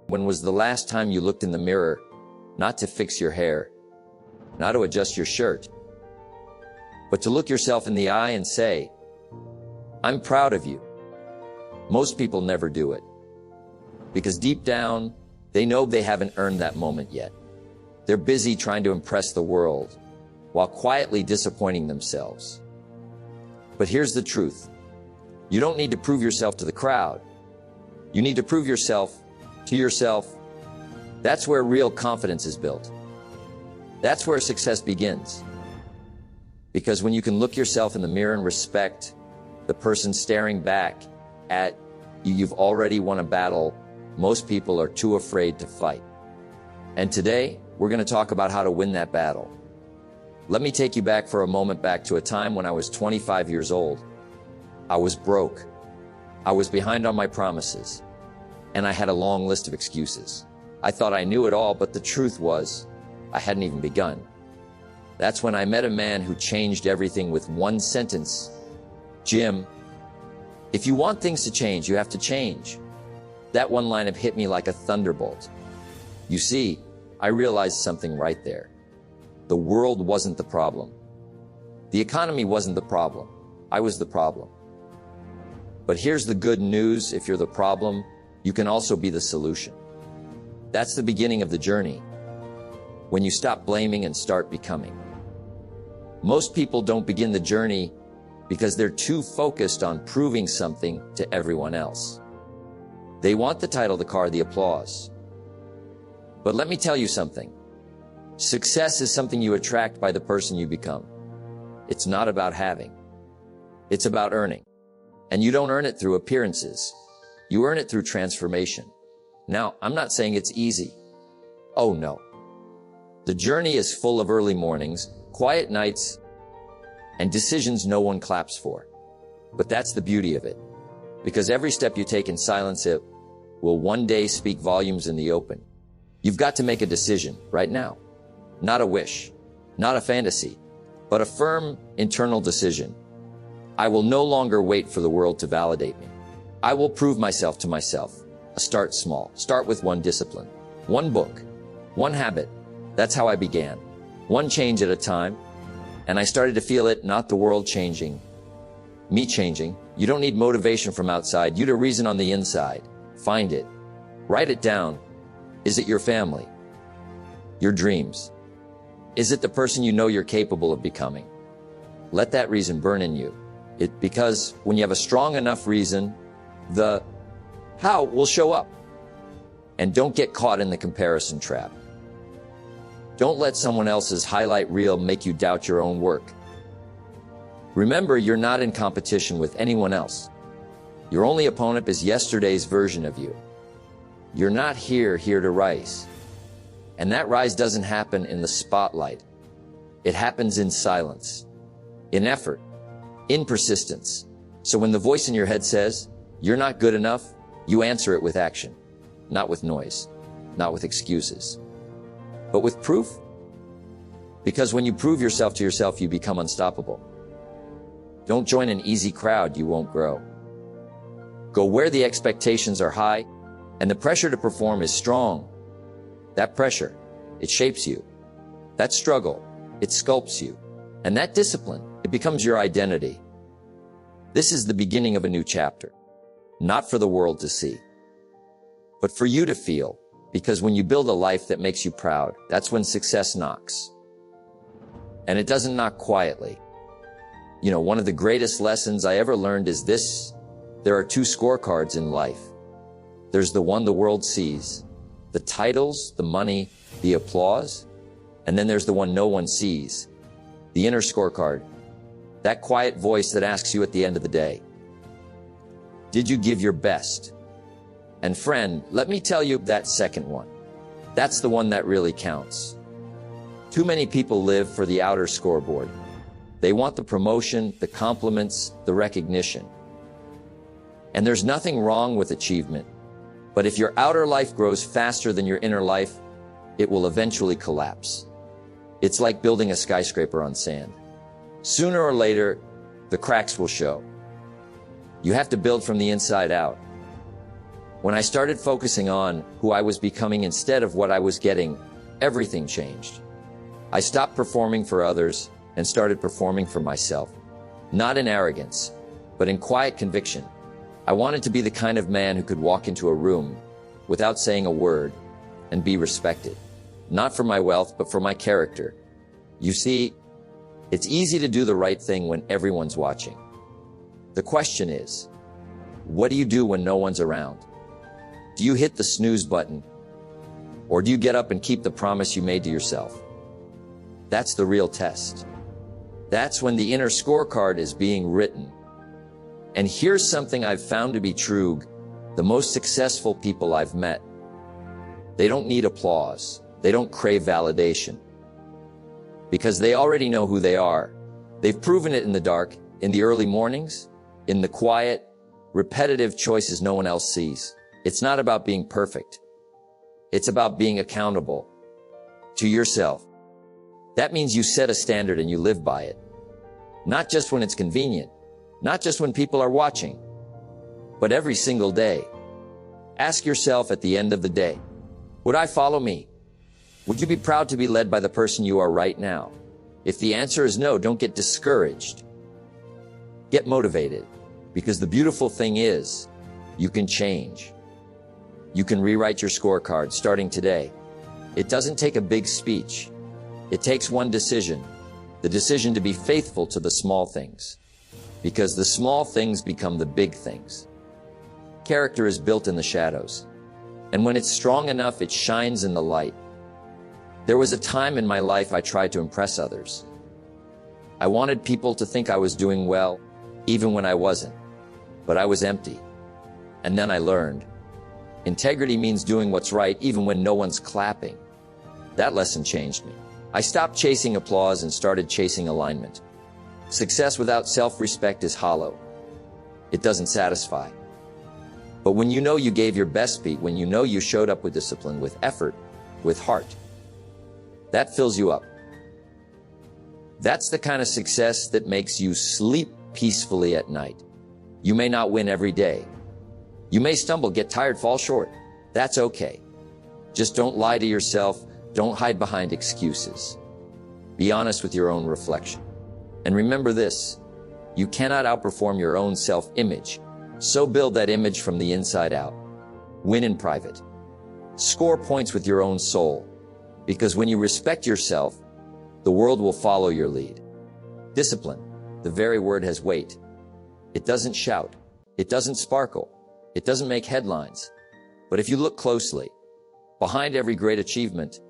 When was the last time you looked in the mirror, not to fix your hair, not to adjust your shirt, but to look yourself in the eye and say, "I'm proud of you"? Most people never do it, because deep down, they know they haven't earned that moment yet. They're busy trying to impress the world, while quietly disappointing themselves. But here's the truth. You don't need to prove yourself to the crowd. You need to prove yourself to yourself. That's where real confidence is built. That's where success begins. Because when you can look yourself in the mirror and respect the person staring back at you, you've already won a battle most people are too afraid to fight. And today, we're going to talk about how to win that battle. Let me take you back for a moment, back to a time when I was 25 years old. I was broke. I was behind on my promises. And I had a long list of excuses. I thought I knew it all, but the truth was, I hadn't even begun. That's when I met a man who changed everything with one sentence. "Jim, if you want things to change, you have to change." That one line hit me like a thunderbolt. You see, I realized something right there. The world wasn't the problem. The economy wasn't the problem. I was the problem. But here's the good news: if you're the problem, you can also be the solution. That's the beginning of the journey, when you stop blaming and start becoming. Most people don't begin the journey because they're too focused on proving something to everyone else. They want the title, the car, the applause. But let me tell you something. Success is something you attract by the person you become. It's not about having. It's about earning. And you don't earn it through appearances. You earn it through transformation. Now, I'm not saying it's easy. Oh no. The journey is full of early mornings, quiet nights, and decisions no one claps for. But that's the beauty of it. Because every step you take in silence, it will one day speak volumes in the open. You've got to make a decision right now. Not a wish, not a fantasy, but a firm internal decision. I will no longer wait for the world to validate me. I will prove myself to myself. Start small. Start with one discipline, one book, one habit. That's how I began. One change at a time. And I started to feel it, not the world changing, me changing. You don't need motivation from outside. You need a reason on the inside. Find it. Write it down. Is it your family? Your dreams? Is it the person you know you're capable of becoming? Let that reason burn in you. Because when you have a strong enough reason, the how will show up. And don't get caught in the comparison trap. Don't let someone else's highlight reel make you doubt your own work. Remember, you're not in competition with anyone else. Your only opponent is yesterday's version of you. You're not here to rise. And that rise doesn't happen in the spotlight. It happens in silence, in effort, in persistence. So when the voice in your head says, "You're not good enough," you answer it with action, not with noise, not with excuses, but with proof. Because when you prove yourself to yourself, you become unstoppable. Don't join an easy crowd, you won't grow. Go where the expectations are high and the pressure to perform is strong. That pressure, it shapes you. That struggle, it sculpts you. And that discipline, it becomes your identity. This is the beginning of a new chapter, not for the world to see, but for you to feel. Because when you build a life that makes you proud, that's when success knocks. And it doesn't knock quietly. You know, one of the greatest lessons I ever learned is this: there are two scorecards in life. There's the one the world sees, the titles, the money, the applause, and then there's the one no one sees, the inner scorecard, that quiet voice that asks you at the end of the day, did you give your best? And friend, let me tell you, that second one, that's the one that really counts. Too many people live for the outer scoreboard. They want the promotion, the compliments, the recognition. And there's nothing wrong with achievement. But if your outer life grows faster than your inner life, it will eventually collapse. It's like building a skyscraper on sand. Sooner or later, the cracks will show. You have to build from the inside out. When I started focusing on who I was becoming instead of what I was getting, everything changed. I stopped performing for others and started performing for myself. Not in arrogance, but in quiet conviction. I wanted to be the kind of man who could walk into a room without saying a word and be respected. Not for my wealth, but for my character. You see, it's easy to do the right thing when everyone's watching. The question is, what do you do when no one's around? Do you hit the snooze button? Or do you get up and keep the promise you made to yourself? That's the real test. That's when the inner scorecard is being written. And here's something I've found to be true. The most successful people I've met, they don't need applause. They don't crave validation. Because they already know who they are. They've proven it in the dark, in the early mornings, in the quiet, repetitive choices no one else sees. It's not about being perfect. It's about being accountable to yourself. That means you set a standard and you live by it. Not just when it's convenient, not just when people are watching, but every single day. Ask yourself at the end of the day, would I follow me? Would you be proud to be led by the person you are right now? If the answer is no, don't get discouraged. Get motivated, because the beautiful thing is, you can change. You can rewrite your scorecard starting today. It doesn't take a big speech. It takes one decision, the decision to be faithful to the small things, because the small things become the big things. Character is built in the shadows, and when it's strong enough, it shines in the light. There was a time in my life I tried to impress others. I wanted people to think I was doing well, even when I wasn't, but I was empty. And then I learned, integrity means doing what's right even when no one's clapping. That lesson changed me. I stopped chasing applause and started chasing alignment. Success without self-respect is hollow. It doesn't satisfy. But when you know you gave your best beat, when you know you showed up with discipline, with effort, with heart, that fills you up. That's the kind of success that makes you sleep peacefully at night. You may not win every day. You may stumble, get tired, fall short. That's okay. Just don't lie to yourself. Don't hide behind excuses. Be honest with your own reflection. And remember this, you cannot outperform your own self-image. So build that image from the inside out. Win in private. Score points with your own soul. Because when you respect yourself, the world will follow your lead. Discipline, the very word has weight. It doesn't shout. It doesn't sparkle. It doesn't make headlines. But if you look closely, behind every great achievement,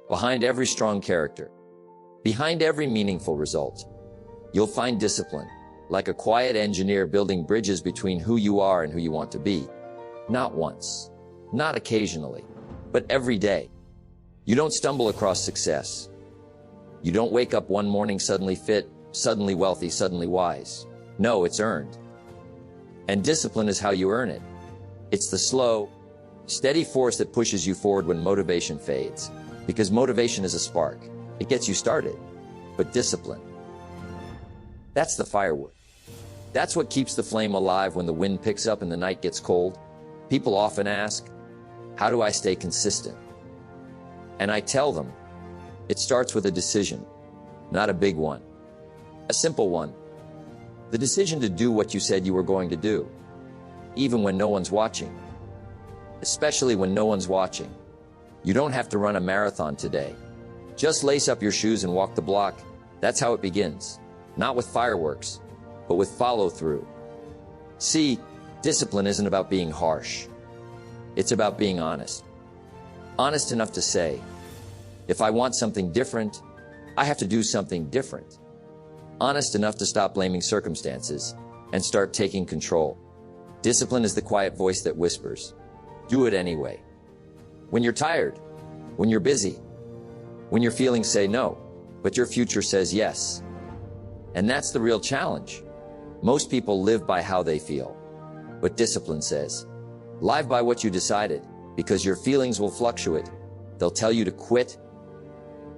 behind every strong character, behind every meaningful result, you'll find discipline, like a quiet engineer building bridges between who you are and who you want to be. Not once, not occasionally, but every day. You don't stumble across success. You don't wake up one morning suddenly fit, suddenly wealthy, suddenly wise. No, it's earned. And discipline is how you earn it. It's the slow, steady force that pushes you forward when motivation fades. Because motivation is a spark. It gets you started. But discipline, that's the firewood. That's what keeps the flame alive when the wind picks up and the night gets cold. People often ask, how do I stay consistent? And I tell them, it starts with a decision, not a big one. A simple one. The decision to do what you said you were going to do, even when no one's watching. Especially when no one's watching. You don't have to run a marathon today. Just lace up your shoes and walk the block. That's how it begins. Not with fireworks, but with follow-through. See, discipline isn't about being harsh. It's about being honest. Honest enough to say, if I want something different, I have to do something different. Honest enough to stop blaming circumstances and start taking control. Discipline is the quiet voice that whispers, do it anyway. When you're tired, when you're busy, when your feelings say no, but your future says yes. And that's the real challenge. Most people live by how they feel. But discipline says, live by what you decided, because your feelings will fluctuate. They'll tell you to quit.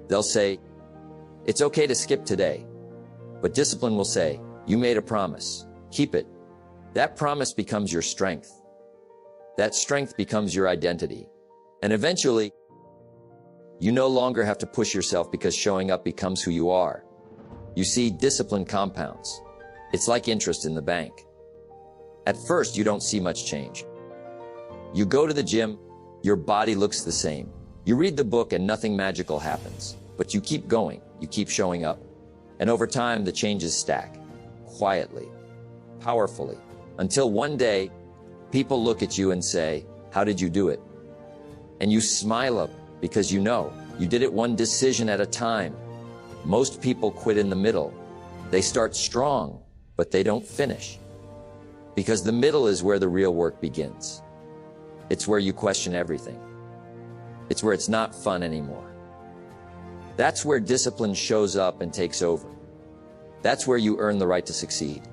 They'll say, it's okay to skip today. But discipline will say, you made a promise. Keep it. That promise becomes your strength. That strength becomes your identity. And eventually, you no longer have to push yourself because showing up becomes who you are. You see, discipline compounds. It's like interest in the bank. At first, you don't see much change. You go to the gym, your body looks the same. You read the book and nothing magical happens. But you keep going, you keep showing up. And over time, the changes stack. Quietly, powerfully. Until one day, people look at you and say, "How did you do it?" And you smile up because you know you did it one decision at a time. Most people quit in the middle. They start strong, but they don't finish. Because the middle is where the real work begins. It's where you question everything. It's where it's not fun anymore. That's where discipline shows up and takes over. That's where you earn the right to succeed.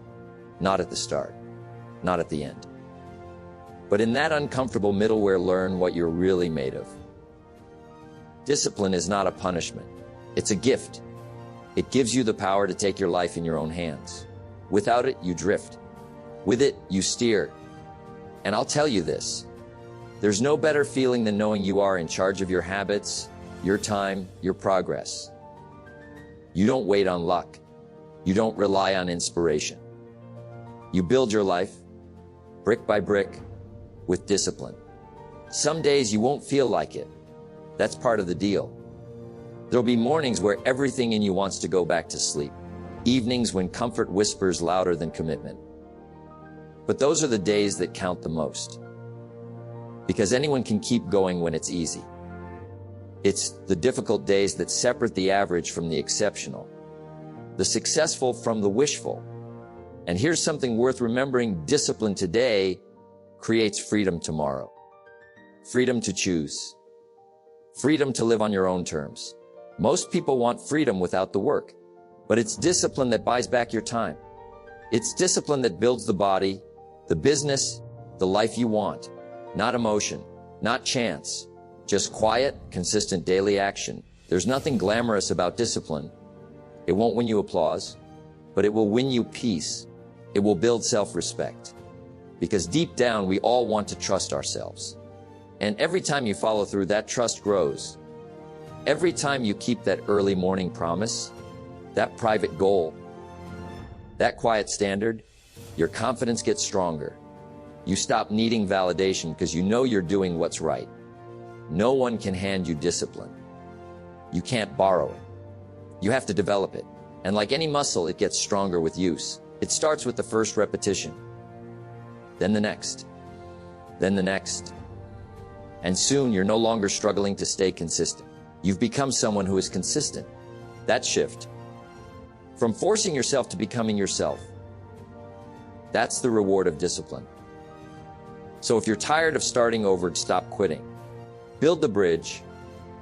Not at the start, not at the end. But in that uncomfortable middle where learn what you're really made of. Discipline is not a punishment. It's a gift. It gives you the power to take your life in your own hands. Without it, you drift. With it, you steer. And I'll tell you this, there's no better feeling than knowing you are in charge of your habits, your time, your progress. You don't wait on luck. You don't rely on inspiration. You build your life, brick by brick, with discipline. Some days you won't feel like it. That's part of the deal. There'll be mornings where everything in you wants to go back to sleep. Evenings when comfort whispers louder than commitment. But those are the days that count the most. Because anyone can keep going when it's easy. It's the difficult days that separate the average from the exceptional. The successful from the wishful. And here's something worth remembering: discipline today creates freedom tomorrow. Freedom to choose. Freedom to live on your own terms. Most people want freedom without the work, but it's discipline that buys back your time. It's discipline that builds the body, the business, the life you want. Not emotion, not chance, just quiet, consistent daily action. There's nothing glamorous about discipline. It won't win you applause, but it will win you peace. It will build self-respect. Because deep down, we all want to trust ourselves. And every time you follow through, that trust grows. Every time you keep that early morning promise, that private goal, that quiet standard, your confidence gets stronger. You stop needing validation because you know you're doing what's right. No one can hand you discipline. You can't borrow it. You have to develop it. And like any muscle, it gets stronger with use. It starts with the first repetition, then the next, then the next. And soon you're no longer struggling to stay consistent. You've become someone who is consistent. That shift from forcing yourself to becoming yourself, that's the reward of discipline. So if you're tired of starting over, stop quitting. Build the bridge,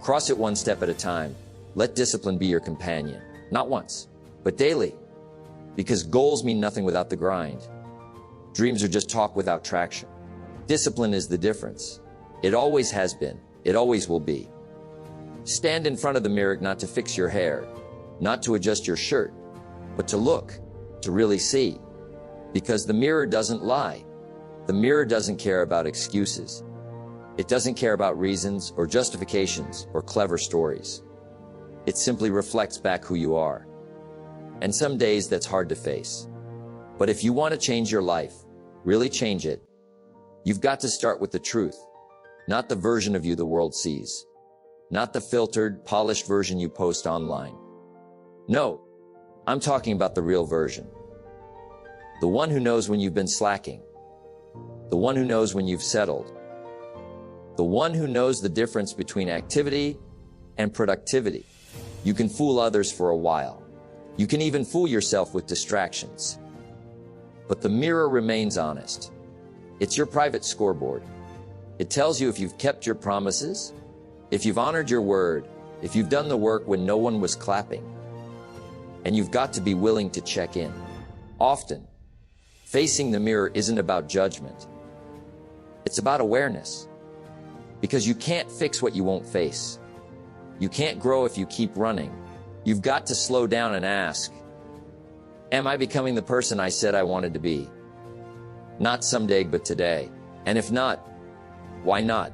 cross it one step at a time. Let discipline be your companion, not once, but daily. Because goals mean nothing without the grind. Dreams are just talk without traction. Discipline is the difference. It always has been. It always will be. Stand in front of the mirror not to fix your hair, not to adjust your shirt, but to look, to really see. Because the mirror doesn't lie. The mirror doesn't care about excuses. It doesn't care about reasons or justifications or clever stories. It simply reflects back who you are. And some days that's hard to face. But if you want to change your life, really change it, you've got to start with the truth, not the version of you the world sees, not the filtered, polished version you post online. No, I'm talking about the real version. The one who knows when you've been slacking. The one who knows when you've settled. The one who knows the difference between activity and productivity. You can fool others for a while. You can even fool yourself with distractions. But the mirror remains honest. It's your private scoreboard. It tells you if you've kept your promises, if you've honored your word, if you've done the work when no one was clapping. And you've got to be willing to check in. Often, facing the mirror isn't about judgment. It's about awareness. Because you can't fix what you won't face. You can't grow if you keep running. You've got to slow down and ask, am I becoming the person I said I wanted to be? Not someday, but today. And if not, Why not?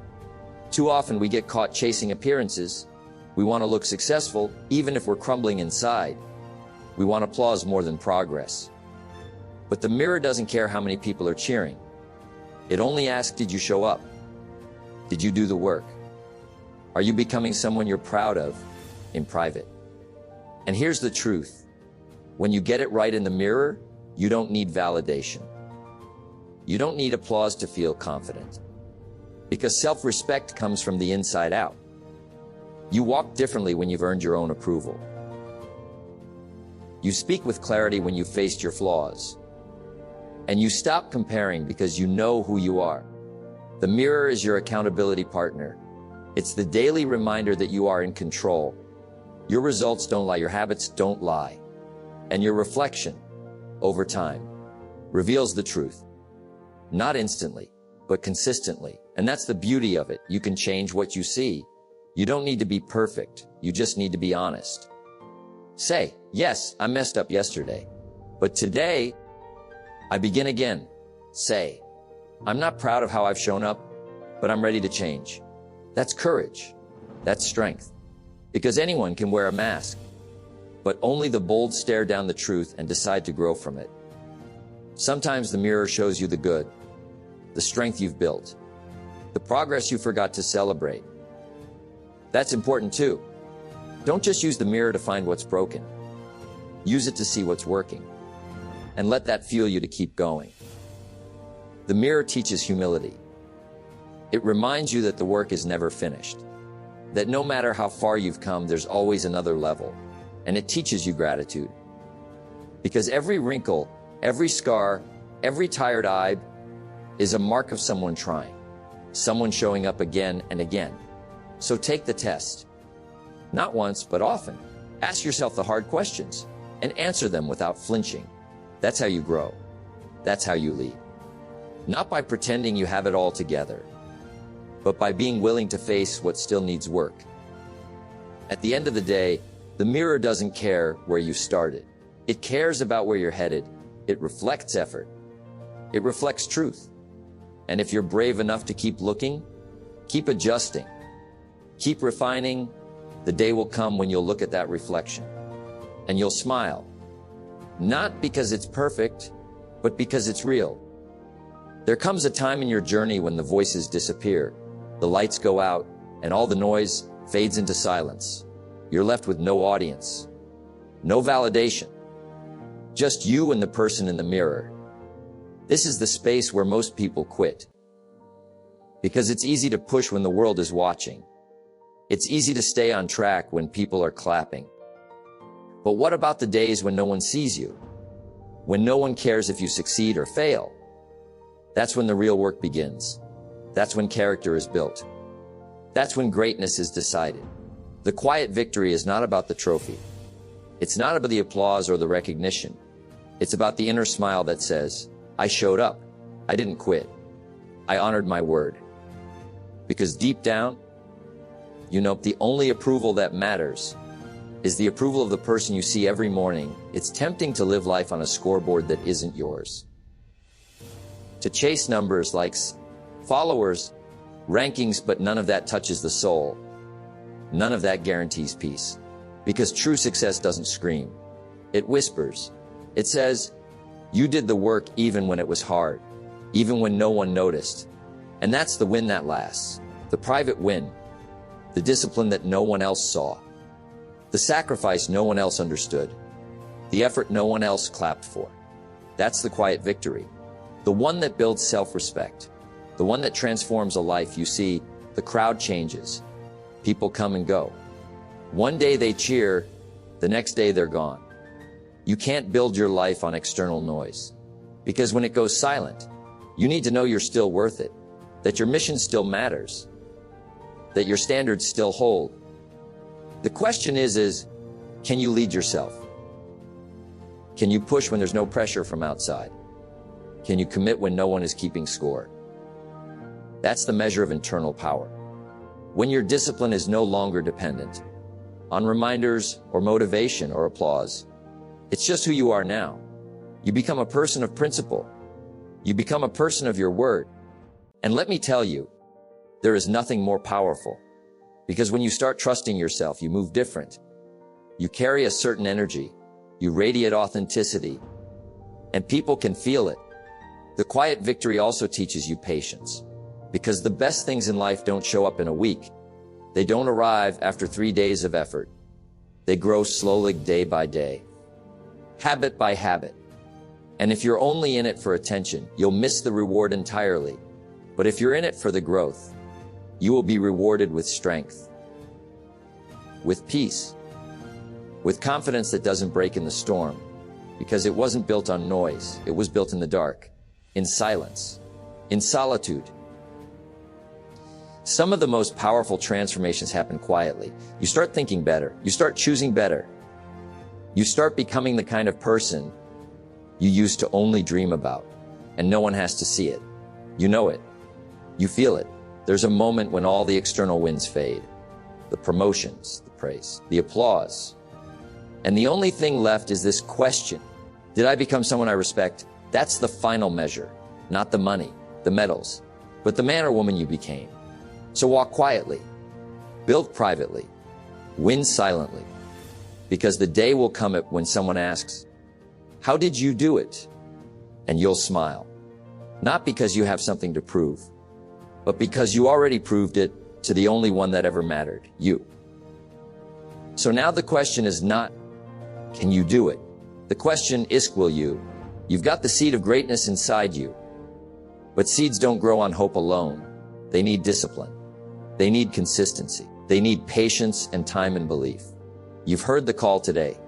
Too often we get caught chasing appearances. We want to look successful, even if we're crumbling inside. We want applause more than progress. But the mirror doesn't care how many people are cheering. It only asks, did you show up? Did you do the work? Are you becoming someone you're proud of in private? And here's the truth. When you get it right in the mirror, you don't need validation. You don't need applause to feel confident. Because self-respect comes from the inside out. You walk differently when you've earned your own approval. You speak with clarity when you've faced your flaws. And you stop comparing because you know who you are. The mirror is your accountability partner. It's the daily reminder that you are in control. Your results don't lie, your habits don't lie. And your reflection, over time, reveals the truth. Not instantly, but consistently. And that's the beauty of it. You can change what you see. You don't need to be perfect. You just need to be honest. Say, yes, I messed up yesterday, but today, I begin again. Say, I'm not proud of how I've shown up, but I'm ready to change. That's courage. That's strength. Because anyone can wear a mask, but only the bold stare down the truth and decide to grow from it. Sometimes the mirror shows you the good, the strength you've built, the progress you forgot to celebrate. That's important too. Don't just use the mirror to find what's broken. Use it to see what's working. And let that fuel you to keep going. The mirror teaches humility. It reminds you that the work is never finished. That no matter how far you've come, there's always another level. And it teaches you gratitude. Because every wrinkle, every scar, every tired eye is a mark of someone trying. Someone showing up again and again. So take the test. Not once, but often. Ask yourself the hard questions and answer them without flinching. That's how you grow. That's how you lead. Not by pretending you have it all together, but by being willing to face what still needs work. At the end of the day, the mirror doesn't care where you started. It cares about where you're headed. It reflects effort. It reflects truth. And if you're brave enough to keep looking, keep adjusting, keep refining, the day will come when you'll look at that reflection and you'll smile. Not because it's perfect, but because it's real. There comes a time in your journey when the voices disappear, the lights go out, and all the noise fades into silence. You're left with no audience, no validation, just you and the person in the mirror. This is the space where most people quit. Because it's easy to push when the world is watching. It's easy to stay on track when people are clapping. But what about the days when no one sees you? When no one cares if you succeed or fail? That's when the real work begins. That's when character is built. That's when greatness is decided. The quiet victory is not about the trophy. It's not about the applause or the recognition. It's about the inner smile that says, I showed up. I didn't quit. I honored my word. Because deep down, you know, the only approval that matters is the approval of the person you see every morning. It's tempting to live life on a scoreboard that isn't yours. To chase numbers, likes, followers, rankings, but none of that touches the soul. None of that guarantees peace. Because true success doesn't scream. It whispers. It says, you did the work even when it was hard, even when no one noticed. And that's the win that lasts. The private win. The discipline that no one else saw. The sacrifice no one else understood. The effort no one else clapped for. That's the quiet victory. The one that builds self-respect. The one that transforms a life. You see, the crowd changes. People come and go. One day they cheer, the next day they're gone. You can't build your life on external noise. Because when it goes silent, you need to know you're still worth it. That your mission still matters. That your standards still hold. The question is, can you lead yourself? Can you push when there's no pressure from outside? Can you commit when no one is keeping score? That's the measure of internal power. When your discipline is no longer dependent on reminders or motivation or applause, it's just who you are now. You become a person of principle. You become a person of your word. And let me tell you, There is nothing more powerful. Because when you start trusting yourself, you move different. You carry a certain energy. You radiate authenticity. And people can feel it. The quiet victory also teaches you patience. Because the best things in life don't show up in a week. They don't arrive after 3 days of effort. They grow slowly day by day, habit by habit. And if you're only in it for attention, you'll miss the reward entirely. But if you're in it for the growth, you will be rewarded with strength, with peace, with confidence that doesn't break in the storm, because it wasn't built on noise. It was built in the dark, in silence, in solitude. Some of the most powerful transformations happen quietly. You start thinking better. You start choosing better. You start becoming the kind of person you used to only dream about, and no one has to see it. You know it. You feel it. There's a moment when all the external winds fade. The promotions, the praise, the applause. And the only thing left is this question. Did I become someone I respect? That's the final measure. Not the money, the medals, but the man or woman you became. So walk quietly, build privately, win silently, because the day will come when someone asks, how did you do it? And you'll smile, not because you have something to prove, but because you already proved it to the only one that ever mattered, you. So now the question is not, can you do it? The question is, will you? You've got the seed of greatness inside you, but seeds don't grow on hope alone. They need discipline. They need consistency. They need patience and time and belief. You've heard the call today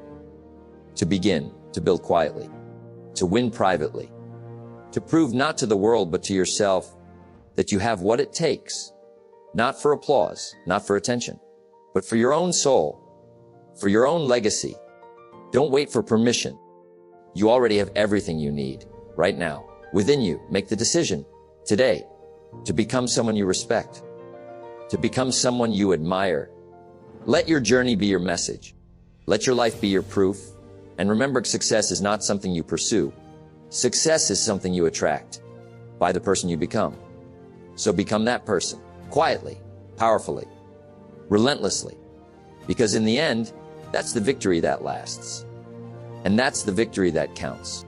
to begin, to build quietly, to win privately, to prove not to the world but to yourself that you have what it takes, not for applause, not for attention, but for your own soul, for your own legacy. Don't wait for permission. You already have everything you need right now within you. Make the decision today to become someone you respect, to become someone you admire. Let your journey be your message. Let your life be your proof. And remember, success is not something you pursue. Success is something you attract by the person you become. So become that person, quietly, powerfully, relentlessly. Because in the end, that's the victory that lasts. And that's the victory that counts.